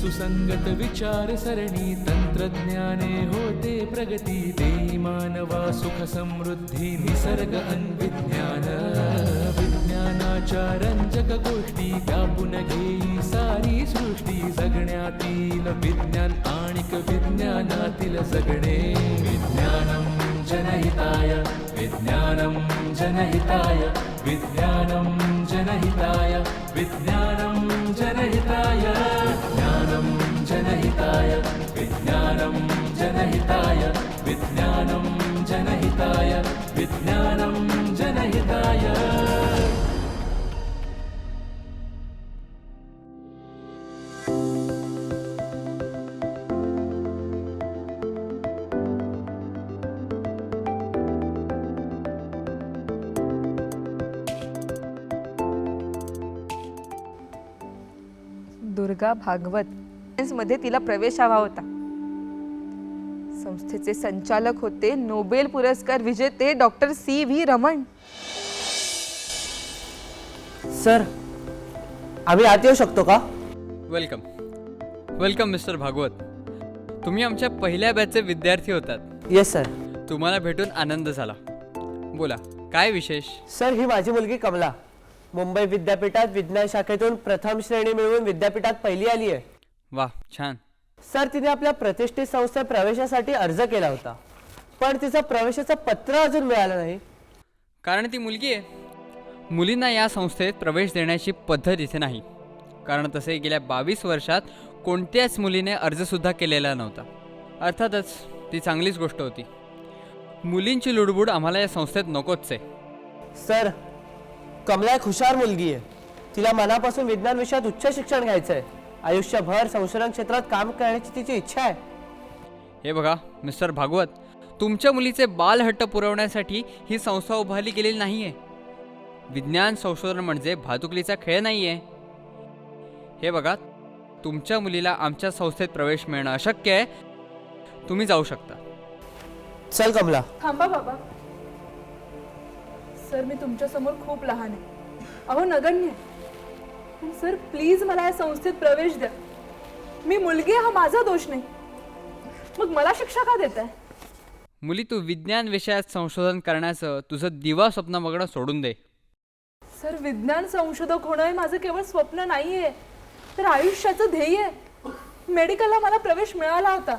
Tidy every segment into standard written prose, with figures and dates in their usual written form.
सुसंगत विचार सरणी तंत्रज्ञाने होते प्रगती देई मानवा सुख समृद्धी निसर्ग अन्विज्ञान विज्ञानाच्या रंजक गोष्टी व्यापून घेई सारी सृष्टी जगण्यातील विज्ञान आणिक विज्ञानातील जगणे विज्ञानम जनहिताय विज्ञानम जनहिताय विज्ञानम जनहिताय विज्ञानम जनहिताय विज्ञानम जनहिताय विज्ञानम जनहिताय विज्ञानम जनहिताय विज्ञानम जनहिताय। दुर्गा भागवत मध्ये तिला प्रवेश हवा होता। संस्थेचे संचालक होते नोबेल पुरस्कार विजेते डॉक्टर C.V. रमण। सर, आम्ही आत येऊ शकतो का? वेलकम वेलकम मिस्टर भागवत, तुम्ही आमच्या पहिल्या बॅचचे विद्यार्थी होतात। Yes sir. तुम्हाला भेटून आनंद झाला। बोला, काय विशेष? सर, ही माझी मुलगी कमला मुंबई विद्यापीठात विज्ञान शाखेतून प्रथम श्रेणी मिळवून विद्यापीठात पहिली आली आहे। वाह, छान। सर, तिने आपल्या प्रतिष्ठित संस्थेत प्रवेशासाठी अर्ज केला होता, पण तिचं प्रवेशाचं पत्र अजून मिळालं नाही। कारण ती मुलगी आहे। मुलींना या संस्थेत प्रवेश देण्याची पद्धत इथे नाही, कारण तसे गेल्या 22 वर्षात कोणत्याच मुलीने अर्जसुद्धा केलेला नव्हता। अर्थातच ती चांगलीच गोष्ट होती। मुलींची लुडबुड आम्हाला या संस्थेत नकोच आहे। सर, कमला एक हुशार मुलगी आहे। तिला मनापासून विज्ञान विषयात उच्च शिक्षण घ्यायचं आहे। आयुष्यभर संशोधन क्षेत्रात काम करण्याची तिची इच्छा आहे। हे बघा मिस्टर भागवत, तुमच्या मुलीचे बालहट्ट पुरवण्यासाठी ही संस्था उभारली गेलेली नाही आहे। विज्ञान संशोधन म्हणजे भातुकलीचा खेळ नाही आहे। हे बघा, तुमच्या मुलीला आमच्या संस्थेत प्रवेश मिळणं अशक्य आहे। तुम्ही जाऊ शकता। चल कमला। थांबा बाबा। सर, मी तुमच्या समोर खूप लहान आहे, अहो नगण्य आहे। पण सर, प्लीज मला या संस्थेत प्रवेश द्या। मी मुलगी, हा माझा दोष नाही, मग मला शिक्षा का देताय? मुली, तू विज्ञान विषयात संशोधन करण्याचं तुझं दिवा स्वप्न बघणं सोडून दे। सर, विज्ञान संशोधक होणं हे माझं केवळ स्वप्न नाहीये, तर आयुष्याचं ध्येय आहे। मेडिकलला मला प्रवेश मिळाला होता,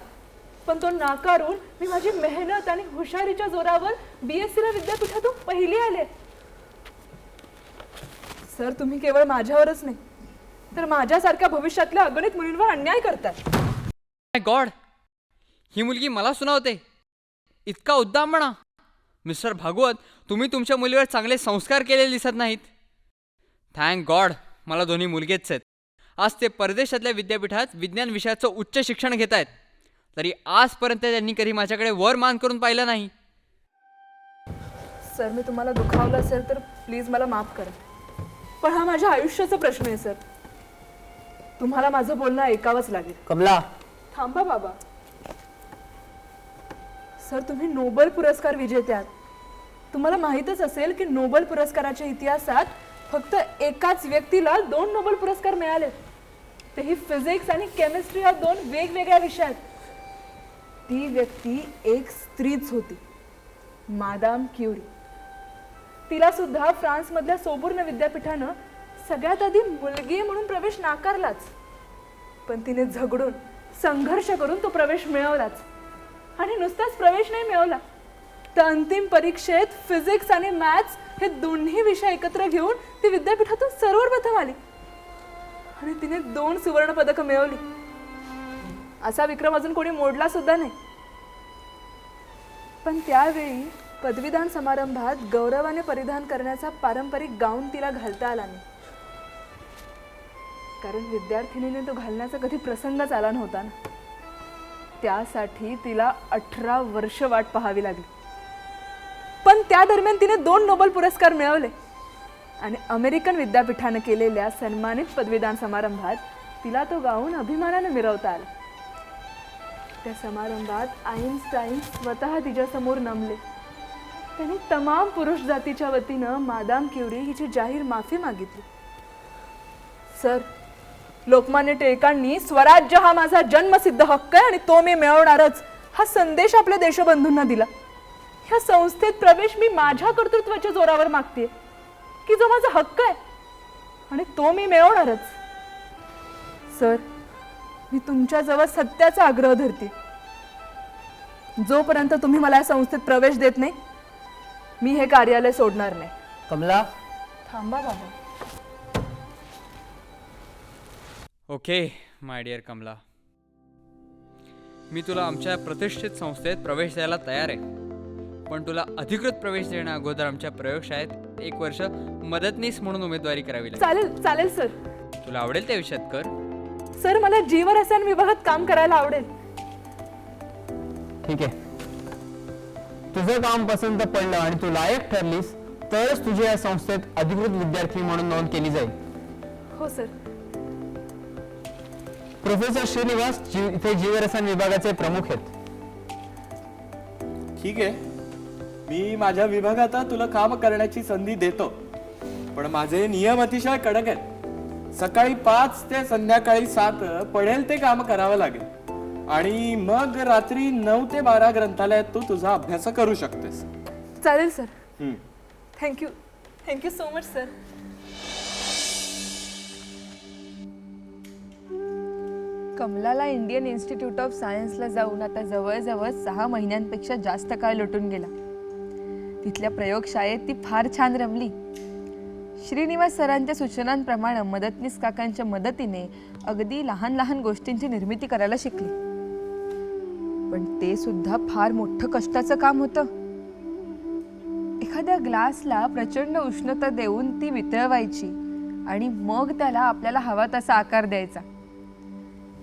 पण तो नाकारून मी माझी मेहनत आणि हुशारीच्या जोरावर BSc ला विद्यापीठातून पहिली आले। सर, तुम्ही केवळ माझ्यावरच नाही, तर माझ्यासारख्या भविष्यातल्या अगणित मुलींवर अन्याय करताय। माय गॉड, ही मुलगी मला सुनावते। इतका उद्दामपणा! मिस्टर भागवत, तुम्ही तुमच्या मुलीवर चांगले संस्कार केलेले दिसत नाहीत। थँक गॉड, मला दोन्ही मुलगेच आहेत। आज ते परदेशातल्या विद्यापीठात विज्ञान विषयाचं उच्च शिक्षण घेत आहेत, तरी आजपर्यंत त्यांनी कधी माझ्याकडे वर मान करून पाहिलं नाही। सर, मी तुम्हाला दुखावलं असेल तर प्लीज मला माफ करा, पण हा माझ्या आयुष्याचा प्रश्न आहे। सर, तुम्हाला माझं बोलणं ऐकावंच लागेल। कमला। थांबा बाबा। सर, तुम्ही नोबेल पुरस्कार विजेते आहात। तुम्हाला माहीतच असेल की नोबेल पुरस्काराच्या इतिहासात फक्त एकाच व्यक्तीला 2 नोबेल पुरस्कार मिळाले, तेही फिजिक्स आणि केमिस्ट्री या 2 वेगवेगळ्या विषयात। ती व्यक्ती एक स्त्रीच होती, मादाम क्युरी। तिला सुद्धा फ्रान्स मधल्या सोबोर्न विद्यापीठानं सगळ्यात आधी मुलगी म्हणून प्रवेश नाकारलाच, पण तिने झगडून संघर्ष करून तो प्रवेश मिळवलाच। आणि नुसताच प्रवेश नाही मिळवला, तर अंतिम परीक्षेत फिजिक्स आणि मॅथ्स हे दोन्ही विषय एकत्र घेऊन ती विद्यापीठातून सर्वप्रथम आली आणि तिने 2 सुवर्ण पदकं मिळवली। असा विक्रम अजून कोणी मोडला सुद्धा नाही। पण त्यावेळी पदवीदान समारंभात गौरवाने परिधान करण्याचा पारंपरिक गाऊन तिला घालता आला नाही, कारण विद्यार्थिनीने तो घालण्याचा कधी प्रसंगच आला नव्हता ना। त्यासाठी तिला 18 वर्ष वाट पाहावी लागली, पण त्या दरम्यान तिने 2 नोबेल पुरस्कार मिळवले आणि अमेरिकन विद्यापीठाने केलेल्या सन्मानित पदवीदान समारंभात तिला तो गाऊन अभिमानाने मिरवता आला। त्या समारंभात आईन्स्टाईन स्वतः तिच्यासमोर नमले. त्यांनी तमाम पुरुष जातीच्या वतीनं मादाम क्युरी हिची जाहीर माफी मागितली. सर, लोकमान्य टिळकांनी स्वराज्य हा माझा जन्मसिद्ध हक्क आहे आणि तो मी मिळवणारच हा संदेश आपल्या देशबंधूंना दिला. ह्या संस्थेत प्रवेश मी माझ्या कर्तृत्वाच्या जोरावर मागते की जो माझा हक्क आहे आणि तो मी मिळवणारच. सर, मी तुमच्याजवळ सत्याचा आग्रह धरते. जोपर्यंत तुम्ही मला या संस्थेत प्रवेश देत नाही मी हे कार्यालय सोडणार नाही. कमला, थांबा बाबा. ओके माय डिअर कमला, मी तुला आमच्या प्रतिष्ठित संस्थेत प्रवेश द्यायला तयार आहे. पण तुला अधिकृत प्रवेश देण्या अगोदर आमच्या प्रयोगशाळेत 1 वर्ष मदतनीस म्हणून उमेदवारी करावी लागेल. चालेल चालेल सर. तुला आवडेल त्या विषयात कर. सर, मला जीवरसायन विभागात काम करायला आवडेल. ठीक आहे, तुझं काम पसंत पडलं आणि तू लायक ठरलीस तरच तुझी या संस्थेत अधिकृत विद्यार्थी म्हणून नोंद केली जाईल. हो सर. प्रोफेसर श्रीनिवास इथे जीवरसायन विभागाचे प्रमुख आहेत. ठीक आहे, मी माझ्या विभागात तुला काम करण्याची संधी देतो, पण माझे नियम अतिशय कडक आहेत. सकाळी 5 ते संध्याकाळी 7 पडेल ते काम करावं लागेल आणि मग रात्री 9 ते 12 ग्रंथालयात तू तुझा अभ्यास करू शकतेस. चालेल sir. Thank you. Thank you so much sir. कमलाला इंडियन इन्स्टिट्यूट ऑफ सायन्सला जाऊन आता जवळजवळ 6 महिन्यांपेक्षा जास्त काळ लोटून गेला. तिथल्या प्रयोगशाळेत ती फार छान रमली. श्रीनिवास सरांच्या सूचनांप्रमाणे मदतनीस काकांच्या मदतीने अगदी लहान लहान गोष्टींची निर्मिती करायला शिकली. पण ते सुद्धा फार मोठं कष्टाचं काम होतं. एखाद्या ग्लासला प्रचंड उष्णता देऊन ती वितळवायची आणि मग त्याला आपल्याला हवा तसा आकार द्यायचा.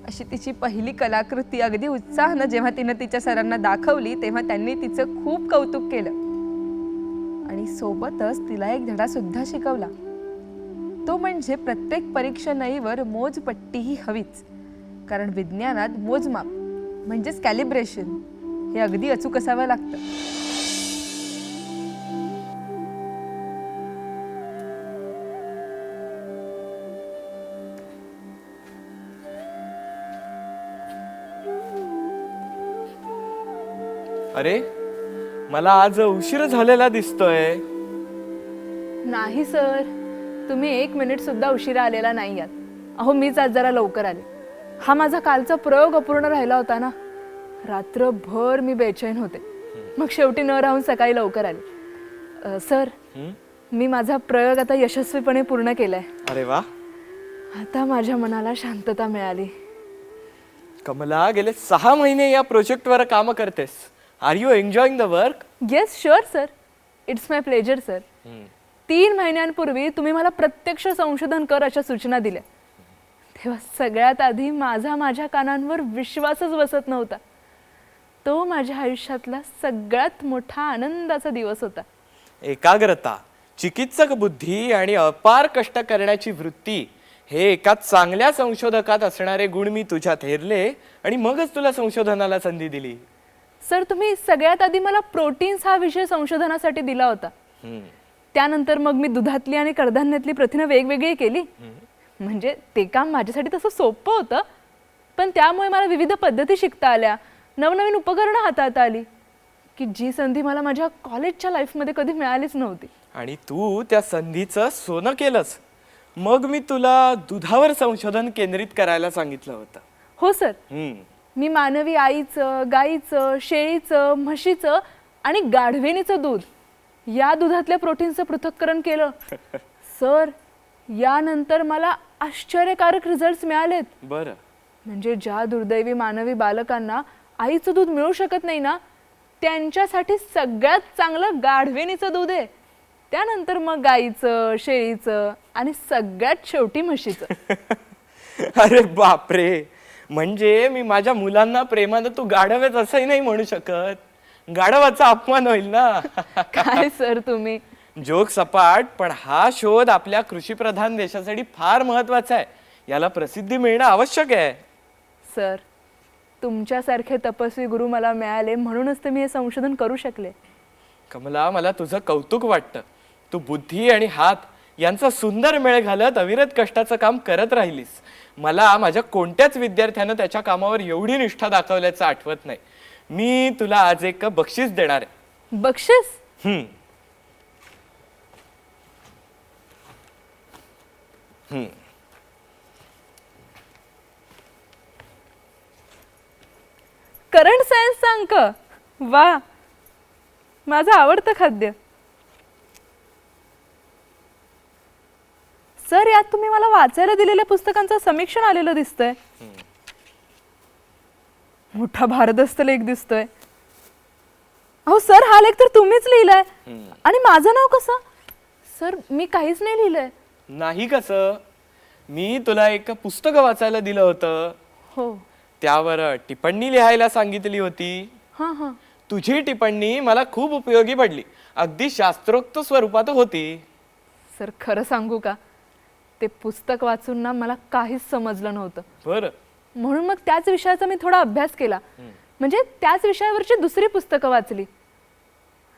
अशी तिची पहिली कलाकृती अगदी उत्साहानं जेव्हा तिनं तिच्या सरांना दाखवली तेव्हा त्यांनी तिचं खूप कौतुक केलं आणि सोबतच तिला एक धडा सुद्धा शिकवला. तो म्हणजे प्रत्येक परीक्षणईवर मोजपट्टीही हवीच, कारण विज्ञानात मोजमाप म्हणजेच कॅलिब्रेशन हे अगदी अचूक असावं लागतं. अरे, मला आज उशीर झालेला दिसतोय. नाही सर, तुम्ही 1 मिनिट सुद्धा उशिरा आलेला नाही आहात. अहो, मीच आज जरा लवकर आले. हा माझा कालचा प्रयोग अपूर्ण राहिला होता ना. रात्रभर मी बेचैन होते, मग शेवटी न राहून सकाळी लवकर आले. सर, मी माझा प्रयोग आता यशस्वीपणे पूर्ण केलाय. अरे वा, आता माझ्या मनाला शांतता मिळाली. कमला, गेले 6 महिने या प्रोजेक्टवर काम करतेस. Are you enjoying the work? Yes sure sir, it's my pleasure sir. 3 महिन्यांपूर्वी तुम्ही मला प्रत्यक्ष संशोधन कर अशा सूचना दिल्या, तेव्हा सगळ्यात आधी माझ्या कानांवर विश्वासच बसत नव्हता. तो माझ्या आयुष्यातला सगळ्यात मोठा आनंदाचा दिवस होता. एकाग्रता, चिकित्सक बुद्धी आणि अपार कष्ट करण्याची वृत्ती हे एका चांगल्या संशोधकात असणारे गुण मी तुझ्यात हेरले आणि मगच तुला संशोधनाला संधी दिली. सर, तुम्ही सगळ्यात आधी मला प्रोटीन्स हा विषय संशोधनासाठी दिला होता. त्यानंतर मग मी दुधातली आणि कडधान्यातली प्रथिनं वेगवेगळी केली. म्हणजे ते काम माझ्यासाठी तसं सोपं होतं, पण त्यामुळे मला विविध पद्धती शिकता आल्या, नवनवीन उपकरणं हाताळता आली की जी संधी मला माझ्या कॉलेजच्या लाईफमध्ये कधी मिळालीच नव्हती. आणि तू त्या संधीचं सोनं केलंस. मग मी तुला दुधावर संशोधन केंद्रित करायला सांगितलं होतं. हो सर, मी मानवी आईचं, गाईचं, शेळीचं, म्हशीचं आणि गाढवेणीचं दूध या दुधातल्या प्रोटीनचं पृथक्करण केलं. सर, यानंतर मला आश्चर्यकारक रिझल्ट्स मिळालेत. बरं, म्हणजे ज्या दुर्दैवी मानवी बालकांना आईचं दूध मिळू शकत नाही ना, त्यांच्यासाठी सगळ्यात चांगलं गाढवेणीचं दूध आहे. त्यानंतर मग गाईचं, शेळीचं आणि सगळ्यात शेवटी म्हशीचं. अरे बापरे, म्हणजे मी माझ्या मुलांना प्रेमानं तू गाढवेच असंही नाही म्हणू शकत. गाढवाचा अपमान होईल ना. काय सर तुम्ही. जोक सपाट, पण हा शोध आपल्या कृषीप्रधान देशासाठी फार महत्वाचा आहे. याला प्रसिद्धी मिळणं आवश्यक आहे. सर, तुमच्यासारखे तपस्वी गुरु मला मिळाले म्हणूनच तर मी हे संशोधन करू शकले. कमला, मला तुझं कौतुक वाटतं. तू बुद्धी आणि हात यांचा सुंदर मेळ घालत अविरत कष्टाचं काम करत राहिलीस. मला माझ्या कोणत्याच विद्यार्थ्यानं त्याच्या कामावर एवढी निष्ठा दाखवल्याचं आठवत नाही. मी तुला आज एक बक्षीस देणार आहे. बक्षीस? हम्म. हम्म. करंट सायन्सचा अंक? वा, माझं आवडतं खाद्य. सर, यात तुम्ही मला वाचायला दिलेल्या पुस्तकांचं समीक्षण आलेलं दिसतंय. मोठा भारदस्त लेख दिसतोय. अहो सर, हा लेख तर तुम्हीच लिहिलाय. आणि माझं नाव कसं? सर, मी काहीच नाही लिहिलंय. नाही कसं? मी तुला एक पुस्तक वाचायला दिलं होतं. हो. त्यावर टिप्पणी लिहायला सांगितली होती. हां हां. तुझी टिप्पणी मला खूप उपयोगी पडली. अगदी शास्त्रोक्त स्वरूपात होती. सर, खरं सांगू का, ते पुस्तक वाचून ना मला काहीच समजलं नव्हतं. बरं. म्हणून मग त्याच विषयाचा मी थोडा अभ्यास केला. म्हणजे त्याच विषयावरची दुसरी पुस्तकं वाचली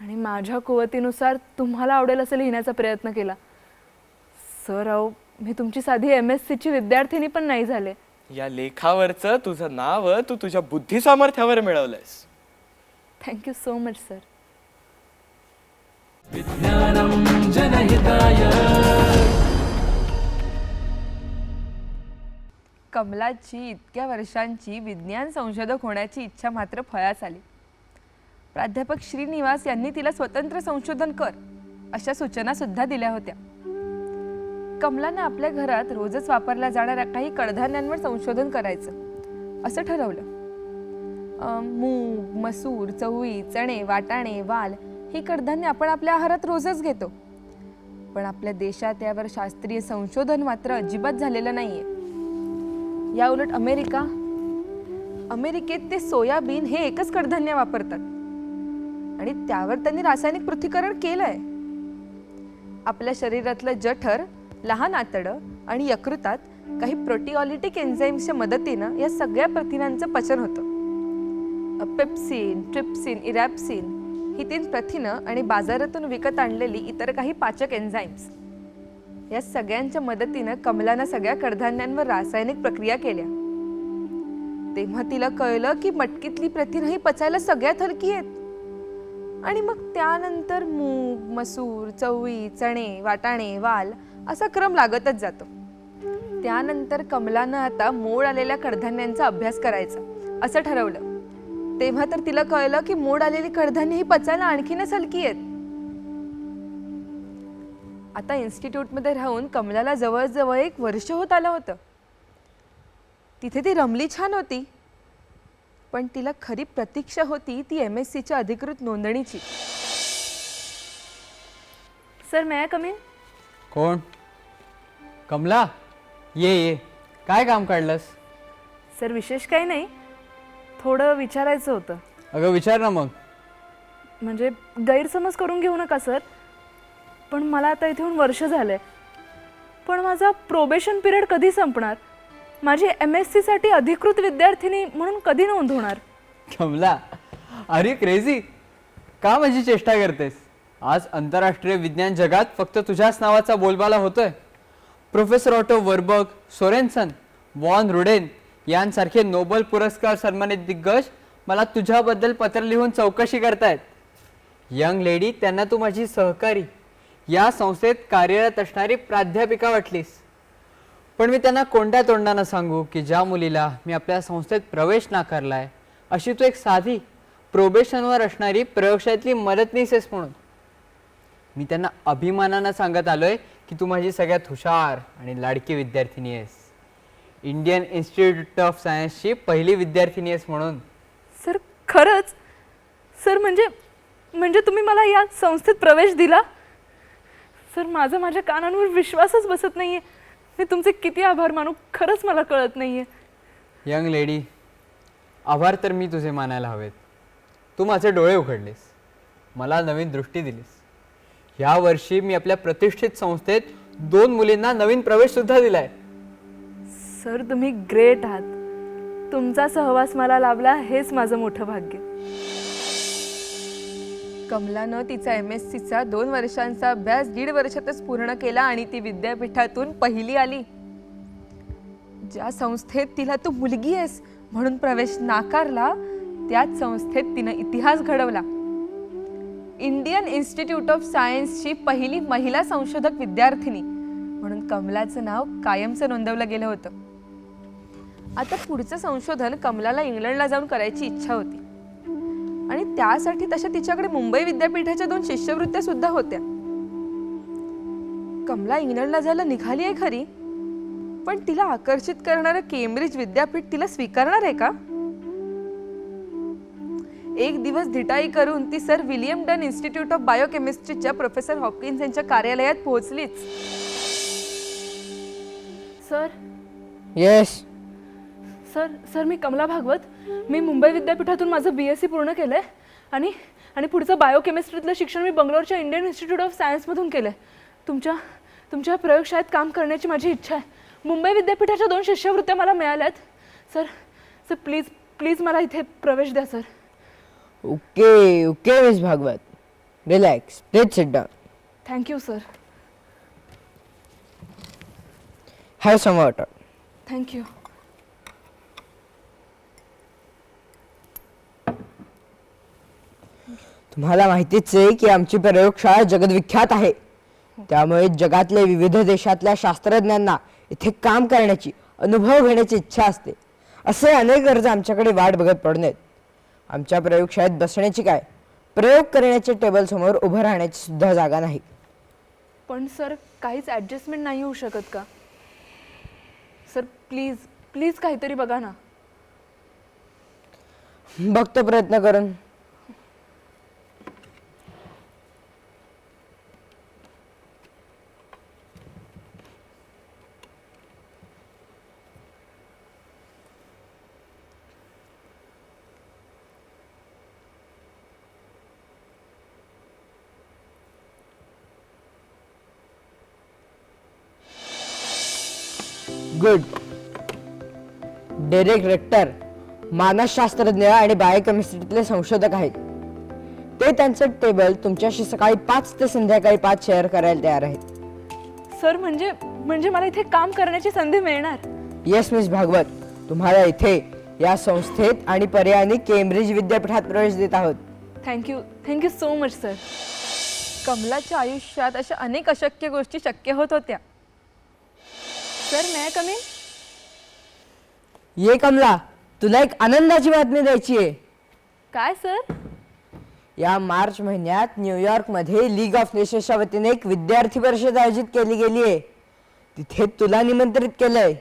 आणि माझ्या कुवतीनुसार तुम्हाला आवडेल असं लिहिण्याचा प्रयत्न केला. सर, अहो, मी तुमची साधी MSc ची विद्यार्थिनी पण नाही झाले. या लेखावरचं तुझं नाव तू तुझ्या बुद्धी सामर्थ्यावर मिळवलंयस. Thank you so much sir. विज्ञानं जनहिताय. कमलाची इतक्या वर्षांची विज्ञान संशोधक होण्याची इच्छा मात्र फळास आली. प्राध्यापक श्रीनिवास यांनी तिला स्वतंत्र संशोधन कर अशा सूचना सुद्धा दिल्या होत्या. कमलानं आपल्या घरात रोजच वापरल्या जाणाऱ्या काही कडधान्यांवर संशोधन करायचं असं ठरवलं. मूग, मसूर, चवळी, चणे, वाटाणे, वाल ही कडधान्य आपण आपल्या आहारात रोजच घेतो. पण आपल्या देशात यावर शास्त्रीय संशोधन मात्र अजिबात झालेलं नाहीये. या उलट अमेरिकेत ते सोयाबीन हे एकच कडधान्य वापरतात आणि त्यावर त्यांनी रासायनिक पृथक्करण केलंय. आपल्या शरीरातलं जठर, लहान आतडं आणि यकृतात काही प्रोटिओलिटिक एन्झाईम्सच्या मदतीनं या सगळ्या प्रथिनांचं पचन होतं. पेप्सिन, ट्रिप्सिन, इरॅप्सिन ही 3 प्रथिनं आणि बाजारातून विकत आणलेली इतर काही पाचक एन्झाईम्स या सगळ्यांच्या मदतीनं कमलानं सगळ्या कडधान्यांवर रासायनिक प्रक्रिया केल्या. तेव्हा तिला कळलं की मटकीतली प्रथिनं ही पचायला सगळ्यात हलकी आहेत. आणि मग त्यानंतर मूग, मसूर, चवळी, चणे, वाटाणे, वाल असा क्रम लागतच जातो. त्यानंतर कमलानं आता मोड आलेल्या कडधान्यांचा अभ्यास करायचा असं ठरवलं. तेव्हा तर तिला कळलं की मोड आलेली कडधान्य ही पचायला आणखीनच हलकी आहेत. आता इन्स्टिट्यूटमध्ये राहून कमलाला जवळजवळ 1 वर्ष होत आलं होतं. तिथे ती रमली छान होती, पण तिला खरी प्रतीक्षा होती ती MScच्या अधिकृत नोंदणीची. Sir, may I come in? कोण? कमला, ये. काय काम काढलंस? सर, विशेष काही नाही, थोडं विचारायचं होतं. अगं विचार ना मग. म्हणजे गैरसमज करून घेऊ नका सर, पण मला आता इथे येऊन वर्ष झालंय. पण माझा प्रोबेशन पिरियड कधी संपणार? माझी MSc साठी अधिकृत विद्यार्थिनी म्हणून कधी नोंद होणार? कमला, अरे क्रेझी, का माझी चेष्टा करतेस? आज आंतरराष्ट्रीय विज्ञान जगात फक्त तुझ्याच नावाचा बोलबाला होतोय. प्रोफेसर ऑटो वर्बर्ग, सोरेनसन, वॉन रुडेन यांसारखे नोबेल पुरस्कार सन्मानित दिग्गज मला तुझ्याबद्दल पत्र लिहून चौकशी करतायत. यंग लेडी, त्यांना तू माझी सहकारी, या संस्थेत कार्यरत असणारी प्राध्यापिका वाटलीस. पण मी त्यांना कोणत्या तोंडानं सांगू की ज्या मुलीला मी आपल्या संस्थेत प्रवेश नाकारलाय अशी तू एक साधी प्रोबेशनवर असणारी प्रयोगशाळेतली मदतनीस आहेस म्हणून. मी त्यांना अभिमानानं सांगत आलोय की तू माझी सगळ्यात हुशार आणि लाडकी विद्यार्थिनी आहेस. इंडियन इन्स्टिट्यूट ऑफ सायन्सची पहिली विद्यार्थिनी आहेस म्हणून. सर, खरंच? सर, म्हणजे तुम्ही मला या संस्थेत प्रवेश दिला? सर, माझ्या कानांवर विश्वासच बसत नाहीये. मी तुमचे किती आभार मानू, खरंच मला कळत नाहीये. यंग लेडी, आभार तर मी तुझे मानायला हवेत. तू माझे डोळे उघडलेस, मला नवीन दृष्टी दिलीस. या वर्षी मी आपल्या प्रतिष्ठित संस्थेत 2 मुलींना नवीन प्रवेश सुद्धा दिलाय. सर, तुम्ही ग्रेट आहात. तुमचा सहवास मला लाभला हेच माझं मोठं भाग्य. कमलानं तिचा MScचा 2 वर्षांचा अभ्यास 1.5 वर्षातच पूर्ण केला आणि ती विद्यापीठातून पहिली आली. ज्या संस्थेत तिला तू मुलगी आहेस म्हणून प्रवेश नाकारला, त्याच संस्थेत तिनं इतिहास घडवला. इंडियन इन्स्टिट्यूट ऑफ सायन्सची पहिली महिला संशोधक विद्यार्थिनी म्हणून कमलाचं नाव कायमचं नोंदवलं गेलं होतं. आता पुढचं संशोधन कमलाला इंग्लंडला जाऊन करायची इच्छा होती आणि त्यासाठी तशा तिच्याकडे मुंबई विद्यापीठाच्या 2 शिष्यवृत्त्या सुद्धा होत्या. कमला इंग्लंडला जायला निघाली आहे खरी, पण तिला आकर्षित करणारं केम्ब्रिज विद्यापीठ तिला स्वीकारणार आहे का? एक दिवस धिटाई करून ती sir William Dunn Institute of बायोकेमिस्ट्रीच्या प्रोफेसर हॉपकिन्स यांच्या कार्यालयात पोहोचलीच. Sir yes. सर मी कमला भागवत. मी मुंबई विद्यापीठातून माझं BSc पूर्ण केलं आहे आणि पुढचं बायोकेमिस्ट्रीतलं शिक्षण मी बंगलोरच्या इंडियन इन्स्टिट्यूट ऑफ सायन्समधून केलं आहे. तुमच्या प्रयोगशाळेत काम करण्याची माझी इच्छा आहे. मुंबई विद्यापीठाच्या 2 शिष्यवृत्त्या मला मिळाल्यात. सर प्लीज मला इथे प्रवेश द्या sir. Okay, Miss Bhagwat. Relax. Let's sit down. Thank you sir. Have some water. Thank you. तुम्हाला माहितीच आहे की आमची प्रयोगशाळा जगविख्यात आहे. त्यामुळे जगातल्या विविध देशातल्या शास्त्रज्ञांना इथे काम करण्याची, अनुभव घेण्याची इच्छा असते. असे अनेक अर्ज आमच्याकडे वाट बघत पडून आमच्या प्रयोगशाळेत बसण्याची काय, प्रयोग करण्याच्या टेबल समोर उभं राहण्याची सुद्धा जागा नाही. पण सर काहीच ॲडजस्टमेंट नाही होऊ शकत का? सर प्लीज काहीतरी बघा ना. बघतो प्रयत्न करून. गुड. डेरेक रेक्टर मानसशास्त्रज्ञ आणि बायोकेमिस्ट्रीतले संशोधक आहेत. ते त्यांचं टेबल तुमच्याशी सकाळी 5 ते संध्याकाळी 5 शेअर करायला तयार आहेत. सर म्हणजे मला इथे काम करण्याची संधी मिळणार? येस मिस भागवत, तुम्हाला इथे या संस्थेत आणि पर्यायाने केम्ब्रिज विद्यापीठात प्रवेश देत आहोत. Thank you so much sir. कमलाच्या आयुष्यात अशा अनेक अशक्य गोष्टी शक्य होत होत्या. Sir may I come in? ये कमला, तुला एक आनंदाची बातमी द्यायची आहे. काय सर? या मार्च महिन्यात न्यूयॉर्क मध्ये लीग ऑफ नेशन्सच्या वतीने एक विद्यार्थी परिषद आयोजित केली गेली आहे. तिथे तुला निमंत्रित केलंय.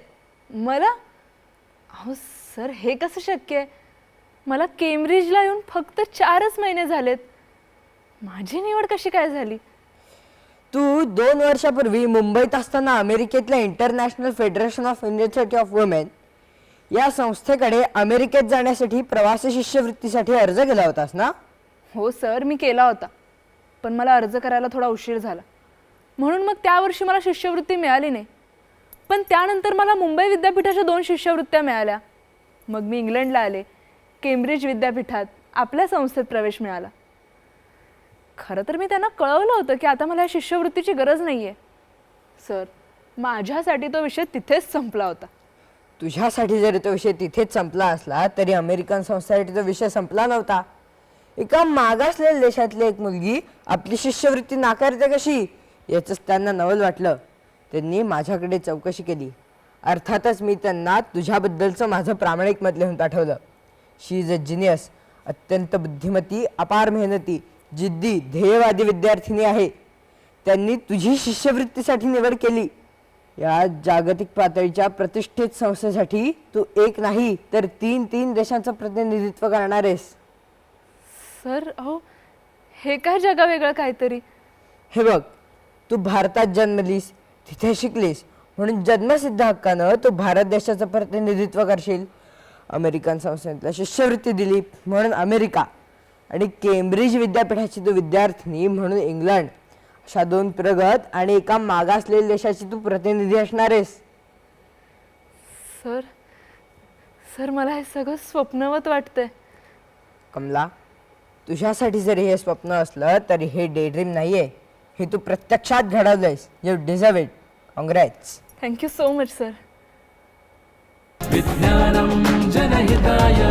मला? अहो सर हे कसं शक्य आहे? मला केम्ब्रिजला येऊन फक्त 4च महिने झालेत. माझी निवड कशी काय झाली? तू 2 वर्षापूर्वी मुंबईत असताना अमेरिकेतल्या international federation of university of women या संस्थेकडे अमेरिकेत जाण्यासाठी प्रवासी शिष्यवृत्तीसाठी अर्ज केला होतास ना? हो सर मी केला होता, पण मला अर्ज करायला थोडा उशीर झाला म्हणून मग त्या वर्षी मला शिष्यवृत्ती मिळाली नाही. पण त्यानंतर मला मुंबई विद्यापीठाच्या 2 शिष्यवृत्त्या मिळाल्या. मग मी इंग्लंडला आले. केम्ब्रिज विद्यापीठात आपल्या संस्थेत प्रवेश मिळाला. खरं तर मी त्यांना कळवलं होतं की आता मला या शिष्यवृत्तीची गरज नाही आहे. सर माझ्यासाठी तो विषय तिथेच संपला होता. तुझ्यासाठी जरी तो विषय तिथेच संपला असला तरी अमेरिकन संस्थेसाठी तो विषय संपला नव्हता. एका मागासलेल्या देशातली एक मुलगी आपली शिष्यवृत्ती नाकारते कशी याचंच त्यांना नवल वाटलं. त्यांनी माझ्याकडे चौकशी केली. अर्थातच मी त्यांना तुझ्याबद्दलचं माझं प्रामाणिक मत लिहून पाठवलं. शी इज अ जिनियस. अत्यंत बुद्धिमती, अपार मेहनती, जिद्दी, ध्येयवादी विद्यार्थिनी आहे. त्यांनी तुझी शिष्यवृत्तीसाठी निवड केली. या जागतिक पातळीच्या प्रतिष्ठित संस्थेसाठी तू एक नाही तर 3 देशांचं प्रतिनिधित्व करणार आहेस. सर अहो हे काय जगावेगळं काहीतरी. हे बघ, तू भारतात जन्मलीस, तिथे शिकलीस म्हणून जन्मसिद्ध हक्कानं तू भारत देशाचं प्रतिनिधित्व करशील. अमेरिकन संस्थेला शिष्यवृत्ती दिली म्हणून अमेरिका आणि केम्ब्रिज विद्यापीठाची तू विद्यार्थिनी म्हणून इंग्लंड, अशा 2 प्रगत आणि एका मागासलेल्या देशाची तू प्रतिनिधी असणार आहेस. सर सर मला हे सगळं स्वप्नवत वाटतंय. कमला, तुझ्यासाठी जरी हे स्वप्न असलं तरी हे डे ड्रीम नाहीये. हे तू प्रत्यक्षात घडवलंयस. You deserve it. Congrats. Thank you so much sir. विज्ञानं जनहिताय.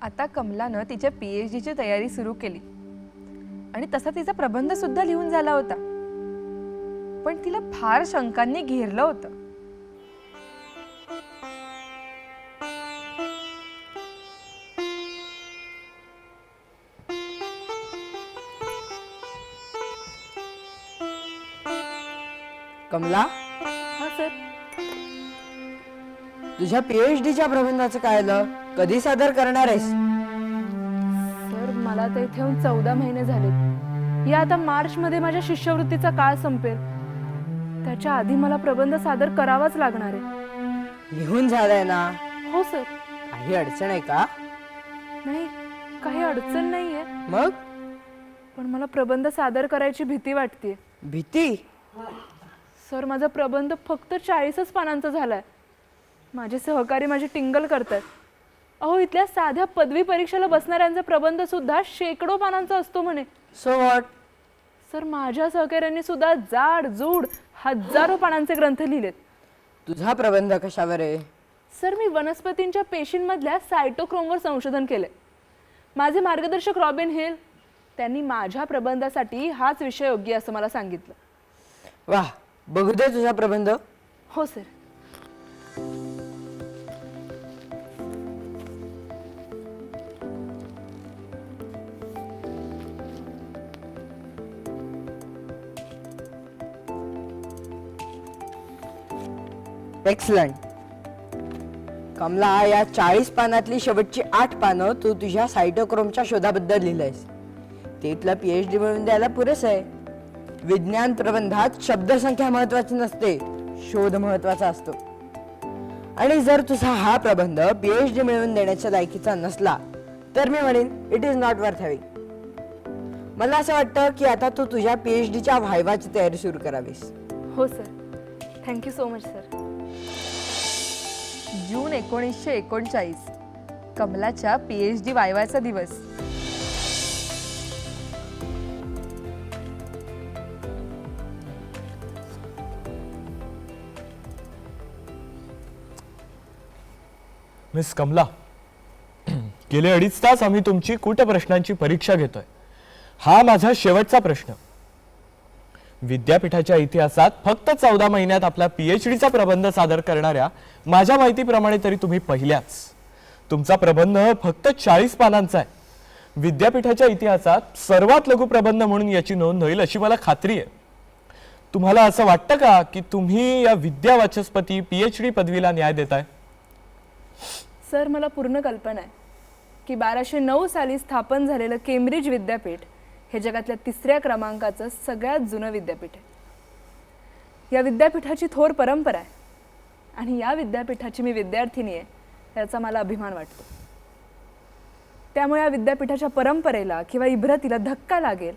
आता कमलानं तिच्या PhDची तयारी सुरू केली आणि तसा तिचा प्रबंध सुद्धा लिहून झाला होता. पण तिला फार शंकांनी घेरलं होतं. कमला, हां सर. तुझ्या PhDच्या प्रबंधाचं काय आलं? कधी सादर करणार आहेस? सर मला तर इथे येऊन 14 महिने झालेत. या आता मार्चमध्ये माझ्या शिष्यवृत्तीचा काळ संपेल. त्याच्या आधी मला प्रबंध सादर करावाच लागणार आहे. लिहून झालंय ना? हो सर. काही अडचण आहे का? नाही, काही अडचण नाहीये. मग पण मला प्रबंध सादर करायची भीती वाटते. भीती? सर माझा प्रबंध फक्त 40च पानांचा झालाय. माझे सहकारी माझी टिंगल करतात. अहो इथल्या साध्या पदवी परीक्षेला बसणाऱ्यांचा प्रबंध सुद्धा शेकडो पानांचा असतो म्हणे. So what? सर माझ्या सहकाऱ्यांनी सुद्धा जाड जूड हजारो पानांचे ग्रंथ लिहिलेत. तुझा प्रबंध कशावर आहे? सर मी वनस्पतींच्या पेशींमधल्या सायटोक्रोमवर संशोधन केलंय. माझे मार्गदर्शक रॉबिन हिल त्यांनी माझ्या प्रबंधासाठी हाच विषय योग्य असं मला सांगितलं. वाह, बघू दे तुझा प्रबंध. हो सर. एक्सलंट. कमला, या 40 पानातली शेवटची 8 पानं तू तुझ्या सायटोक्रोमच्या शोधाबद्दल लिहिलंयस. ते तुला PhD मिळवून द्यायला पुरेसं आहे. विज्ञान प्रबंधात शब्दसंख्या महत्वाची नसते, शोध महत्वाचा असतो. आणि जर तुझा हा प्रबंध PhD मिळवून देण्याच्या लायकीचा नसला तर मी म्हणेन it is not worth having. मला असं वाटतं की आता तू तुझ्या PhDच्या व्हायवाची तयारी सुरू करावीस. हो sir. Thank you so much sir. June 1939 कमलाच्या PhD वायवाचा दिवस. मिस कमला, गेले 2.5 तास आम्ही तुमची कूटप्रश्नांची परीक्षा घेतोय. हा माझा शेवटचा प्रश्न. विद्यापीठाच्या इतिहासात फक्त 14 महिन्यात आपला PhDचा प्रबंध सादर करणाऱ्या माझ्या माहितीप्रमाणे तरी तुम्ही पहिल्याच. तुमचा प्रबंध फक्त 40 पानांचा आहे. विद्यापीठाच्या इतिहासात सर्वात लघु प्रबंध म्हणून याची नोंद होईल अशी मला खात्री आहे. तुम्हाला असं वाटतं का की तुम्ही या विद्यावाचस्पती PhD पदवीला न्याय देताय? सर मला पूर्ण कल्पना आहे की 1209 साली स्थापन झालेलं केम्ब्रिज विद्यापीठ हे जगातल्या 3ऱ्या क्रमांकाचं सगळ्यात जुनं विद्यापीठ आहे. या विद्यापीठाची थोर परंपरा आहे आणि या विद्यापीठाची मी विद्यार्थिनी आहे याचा मला अभिमान वाटतो. त्यामुळे या विद्यापीठाच्या परंपरेला किंवा इब्रतीला धक्का लागेल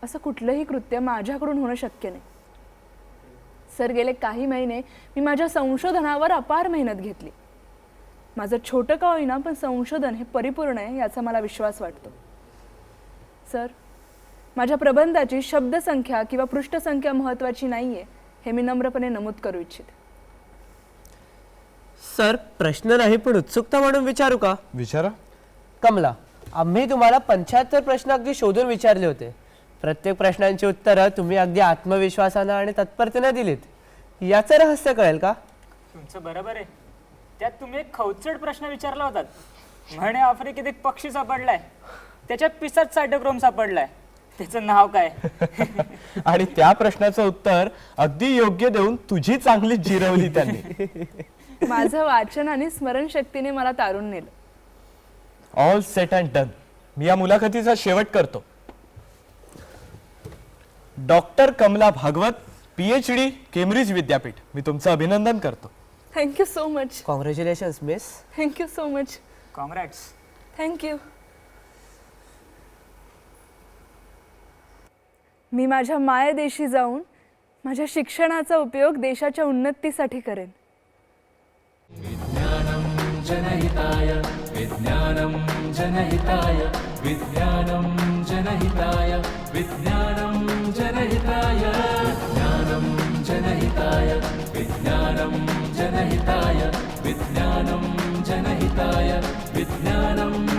असं कुठलंही कृत्य माझ्याकडून होणं शक्य नाही. सर गेले काही महिने मी माझ्या संशोधनावर अपार मेहनत घेतली. माझं छोटं का होईना पण संशोधन हे परिपूर्ण आहे याचा मला विश्वास वाटतो. सर माझ्या प्रबंधाची शब्दसंख्या किंवा पृष्ठसंख्या महत्त्वाची नाहीये हे मी नम्रपणे नमूद करू इच्छिते. सर प्रश्न नाही पण उत्सुकता म्हणून विचारू का? विचारा. कमला, आम्ही तुम्हाला 75 प्रश्न अगदी शोधून विचारले होते. प्रत्येक प्रश्नांची उत्तरं तुम्ही अगदी आत्मविश्वासानं आणि तत्परतेने दिलीत. याचं रहस्य कळेल का? तुमचं बरोबर आहे. त्यात तुम्ही एक खवचट प्रश्न विचारला होता. म्हणे आफ्रिकेत एक पक्षी सापडलाय, त्याच्या पिसात सायटोक्रोम सापडलाय, त्याचं नाव काय? आणि त्या प्रश्नाचं उत्तर अगदी योग्य देऊन तुझी चांगली जिरवली त्यांनी. माझं वाचन आणि स्मरणशक्तीने मला तारून नेलं. All set and done. मी या मुलाखतीचा शेवट करतो. Doctor Kamala Bhagwat, PhD, Cambridge विद्यापीठ. मी तुमचं अभिनंदन करतो. Thank you so much. Congratulations miss. Thank you so much. Congrats. Thank you. मी माझ्या मायदेशी जाऊन माझ्या शिक्षणाचा उपयोग देशाच्या उन्नतीसाठी करेन. जनहिताय विज्ञानं जनहिताय विज्ञानं जनहिताय विज्ञानं जनहिताय विज्ञानं जनहिताय विज्ञानं जनहिताय विज्ञानं जनहिताय विज्ञानं